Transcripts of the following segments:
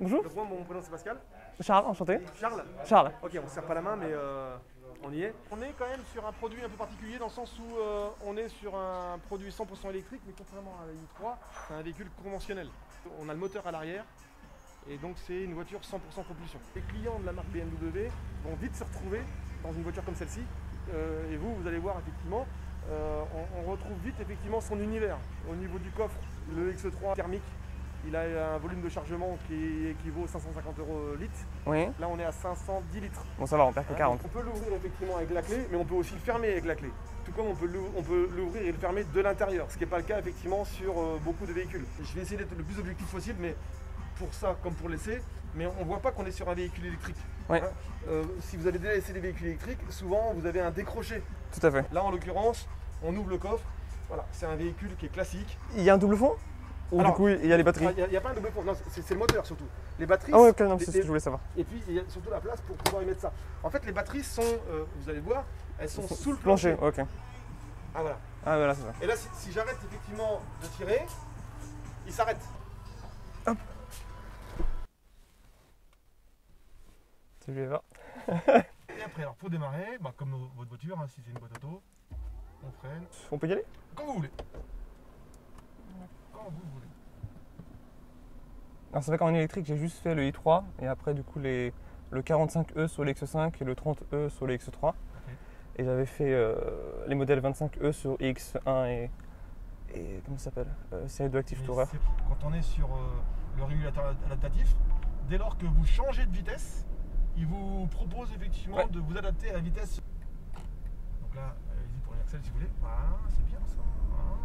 Bonjour. Mon prénom c'est Pascal. Charles, enchanté. Charles. Charles. Ok, on ne se serre pas la main, mais on y est. On est quand même sur un produit un peu particulier dans le sens où on est sur un produit 100% électrique, mais contrairement à la i3, c'est un véhicule conventionnel. On a le moteur à l'arrière, et donc c'est une voiture 100% propulsion. Les clients de la marque BMW vont vite se retrouver dans une voiture comme celle-ci, et vous allez voir effectivement, on retrouve vite effectivement son univers. Au niveau du coffre, le X3 thermique, il a un volume de chargement qui équivaut à 550 € litre. Oui. Là, on est à 510 litres. Bon, ça va, on perd que 40. On peut l'ouvrir effectivement avec la clé, mais on peut aussi le fermer avec la clé. Tout comme on peut l'ouvrir et le fermer de l'intérieur, ce qui n'est pas le cas effectivement sur beaucoup de véhicules. Je vais essayer d'être le plus objectif possible, mais pour ça comme pour l'essai, mais on ne voit pas qu'on est sur un véhicule électrique. Oui. Si vous avez déjà essayé des véhicules électriques, souvent vous avez un décroché. Tout à fait. Là, en l'occurrence, on ouvre le coffre. Voilà, c'est un véhicule qui est classique. Il y a un double fond? Ou Alors, du coup, il y a les batteries? Il n'y a pas un double fond, non, c'est le moteur surtout. Les batteries. Ah ouais, ok, non, c'est ce que je voulais savoir. Et puis il y a surtout la place pour pouvoir y mettre ça. En fait, les batteries sont, vous allez voir, elles sont sous le plancher. Ok. Ah voilà. Ah voilà, c'est ça. Et là, si j'arrête effectivement de tirer, il s'arrête. Hop. Tu lui vas. Et après, alors pour démarrer, bah, comme votre voiture, hein, si c'est une boîte auto, on freine. On peut y aller? Quand vous voulez. Quand vous voulez. Alors c'est vrai qu'en électrique, j'ai juste fait le i3 et après du coup le 45E sur le X5 et le 30E sur le X3. Ok. Et j'avais fait les modèles 25E sur X1 et comment ça s'appelle, série de Active Tourer. Quand on est sur le régulateur adaptatif, dès lors que vous changez de vitesse, il vous propose effectivement de vous adapter à la vitesse. Donc là, allez-y pour l'accel si vous voulez. Voilà, c'est bien ça. Voilà.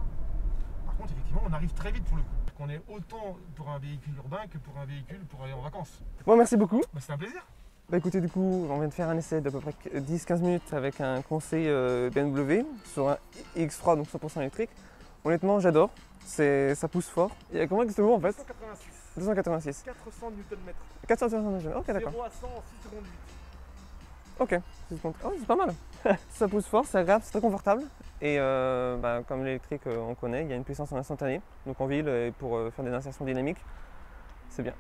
Par contre, effectivement, on arrive très vite pour le coup. On est autant pour un véhicule urbain que pour un véhicule pour aller en vacances. Bon, merci beaucoup. Bah, c'est un plaisir. Bah écoutez, du coup, on vient de faire un essai d'à peu près 10-15 minutes avec un conseil BMW sur un X3, donc 100% électrique. Honnêtement, j'adore. Ça pousse fort. Il y a combien exactement en fait? 286. 286. 400 Nm. 400 Nm. Ok, d'accord. 0 à 100 en 6 secondes 8. Ok, oh, c'est pas mal. Ça pousse fort, c'est agréable, c'est très confortable. Et comme l'électrique, on connaît, il y a une puissance en instantané. Donc en ville, et pour faire des insertions dynamiques, c'est bien.